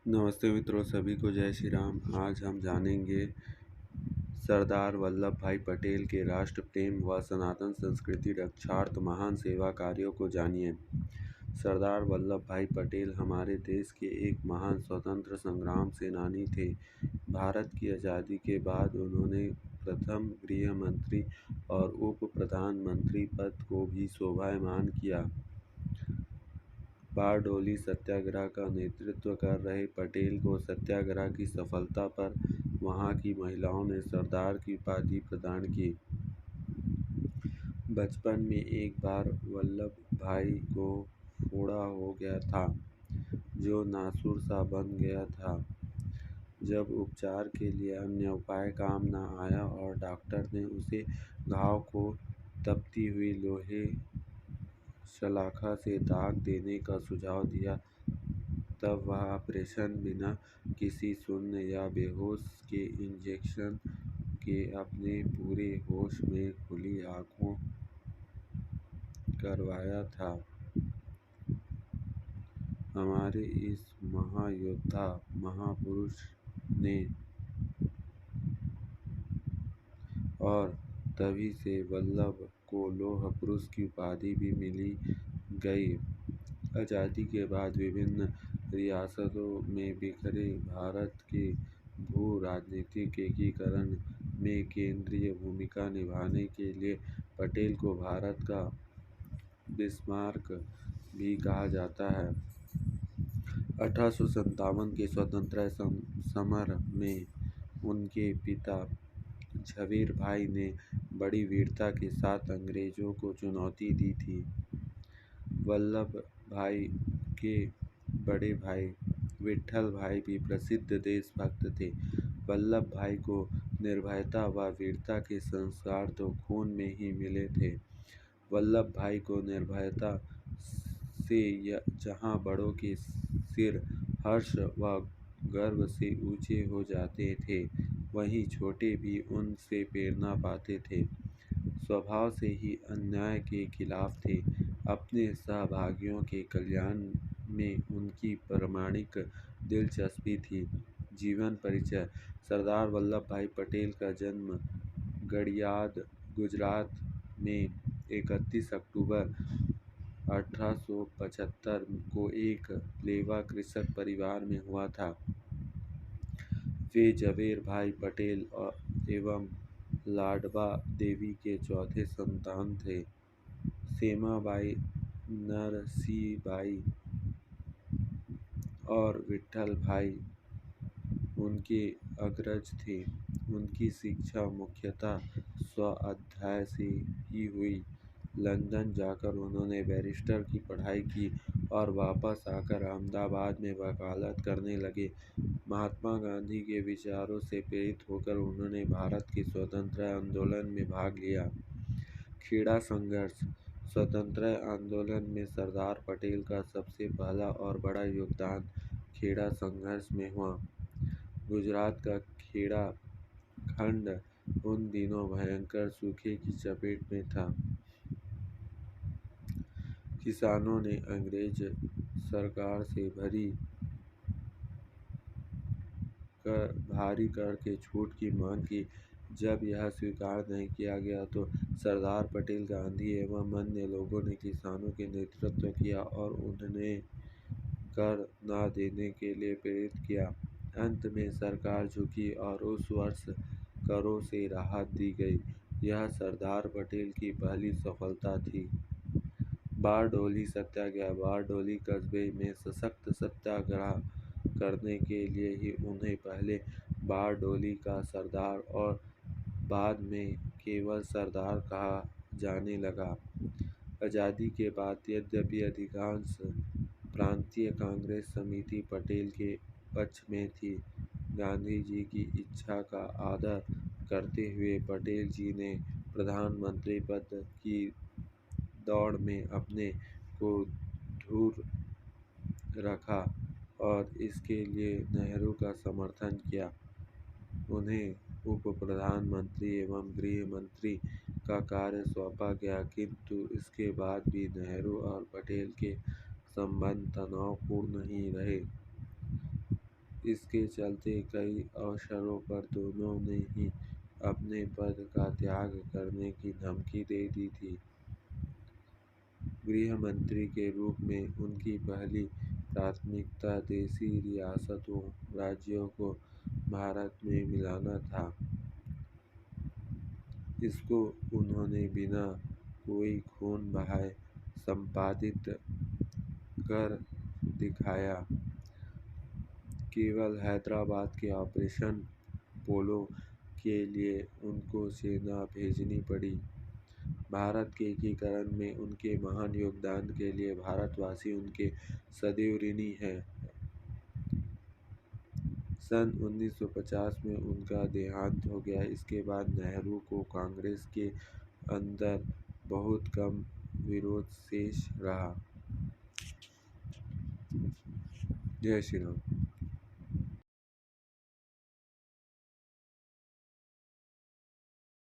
नमस्ते मित्रों, सभी को जय श्री राम। आज हम जानेंगे सरदार वल्लभ भाई पटेल के राष्ट्र प्रेम व सनातन संस्कृति रक्षार्थ महान सेवा कार्यों को जानिए। सरदार वल्लभ भाई पटेल हमारे देश के एक महान स्वतंत्र संग्राम सेनानी थे। भारत की आज़ादी के बाद उन्होंने प्रथम गृह मंत्री और उप प्रधानमंत्री पद को भी शोभायमान किया। बारडोली सत्याग्रह का नेतृत्व कर रहे पटेल को सत्याग्रह की सफलता पर वहां की महिलाओं ने सरदार की उपाधि प्रदान की। बचपन में एक बार वल्लभ भाई को फोड़ा हो गया था, जो नासूर सा बन गया था। जब उपचार के लिए अन्य उपाय काम न आया और डॉक्टर ने उसे घाव को तपती हुई लोहे शलाखा से दाग देने का सुझाव दिया, तब वह ऑपरेशन बिना किसी शून्य या बेहोश के इंजेक्शन के अपने पूरे होश में खुली आंखों करवाया था। हमारे इस महायोद्धा महापुरुष ने और तभी से वल्लभ को लौह पुरुष की उपाधि भी मिली गई। आज़ादी के बाद विभिन्न रियासतों में बिखरे भारत के भू राजनीतिक एकीकरण में केंद्रीय भूमिका निभाने के लिए पटेल को भारत का बिस्मार्क भी कहा जाता है। 1857 के स्वतंत्रता समर में उनके पिता झवेर भाई ने बड़ी वीरता के साथ अंग्रेजों को चुनौती दी थी। वल्लभ भाई के बड़े भाई विट्ठल भाई भी प्रसिद्ध देशभक्त थे। वल्लभ भाई को निर्भयता व वीरता के संस्कार तो खून में ही मिले थे। वल्लभ भाई को निर्भयता से जहाँ बड़ों के सिर हर्ष व गर्व से ऊंचे हो जाते थे, वहीं छोटे भी उनसे प्रेरणा पाते थे। स्वभाव से ही अन्याय के खिलाफ थे। अपने सहभागियों के कल्याण में उनकी प्रामाणिक दिलचस्पी थी। जीवन परिचय। सरदार वल्लभ भाई पटेल का जन्म गड़ियाद, गुजरात में 31 अक्टूबर 1875 को एक लेवा कृषक परिवार में हुआ था। वे झवेर भाई पटेल एवं लाडबा देवी के चौथे संतान थे। सेमाबाई, नरसीबाई और विट्ठल भाई उनके अग्रज थे। उनकी शिक्षा मुख्यतः स्वाध्याय से ही हुई। लंदन जाकर उन्होंने बैरिस्टर की पढ़ाई की और वापस आकर अहमदाबाद में वकालत करने लगे। महात्मा गांधी के विचारों से प्रेरित होकर उन्होंने भारत के स्वतंत्रता आंदोलन में भाग लिया। खेड़ा संघर्ष। स्वतंत्रता आंदोलन में सरदार पटेल का सबसे पहला और बड़ा योगदान खेड़ा संघर्ष में हुआ। गुजरात का खेड़ा खंड उन दिनों भयंकर सूखे की चपेट में था। किसानों ने अंग्रेज सरकार से भारी कर के छूट की मांग की। जब यह स्वीकार नहीं किया गया तो सरदार पटेल, गांधी एवं अन्य लोगों ने किसानों के नेतृत्व किया और उन्हें कर न देने के लिए प्रेरित किया। अंत में सरकार झुकी और उस वर्ष करों से राहत दी गई। यह सरदार पटेल की पहली सफलता थी। बारडोली सत्याग्रह। बारडोली कस्बे में सशक्त सत्याग्रह करने के लिए ही उन्हें पहले बारडोली का सरदार और बाद में केवल सरदार कहा जाने लगा। आज़ादी के बाद यद्यपि अधिकांश प्रांतीय कांग्रेस समिति पटेल के पक्ष में थी, गांधी जी की इच्छा का आदर करते हुए पटेल जी ने प्रधानमंत्री पद की दौड़ में अपने को दूर रखा और इसके लिए नेहरू का समर्थन किया। उन्हें उप प्रधानमंत्री एवं गृह मंत्री का कार्य सौंपा गया, किंतु इसके बाद भी नेहरू और पटेल के संबंध तनावपूर्ण ही रहे। इसके चलते कई अवसरों पर दोनों ने ही अपने पद का त्याग करने की धमकी दे दी थी। गृह मंत्री के रूप में उनकी पहली प्राथमिकता देशी रियासतों राज्यों को भारत में मिलाना था। इसको उन्होंने बिना कोई खून बहाए संपादित कर दिखाया। केवल हैदराबाद के ऑपरेशन पोलो के लिए उनको सेना भेजनी पड़ी। भारत के एकीकरण में उनके महान योगदान के लिए भारतवासी उनके सदैव ऋणी हैं। सन 1950 में उनका देहांत हो गया। इसके बाद नेहरू को कांग्रेस के अंदर बहुत कम विरोध शेष रहा। जय श्री राम।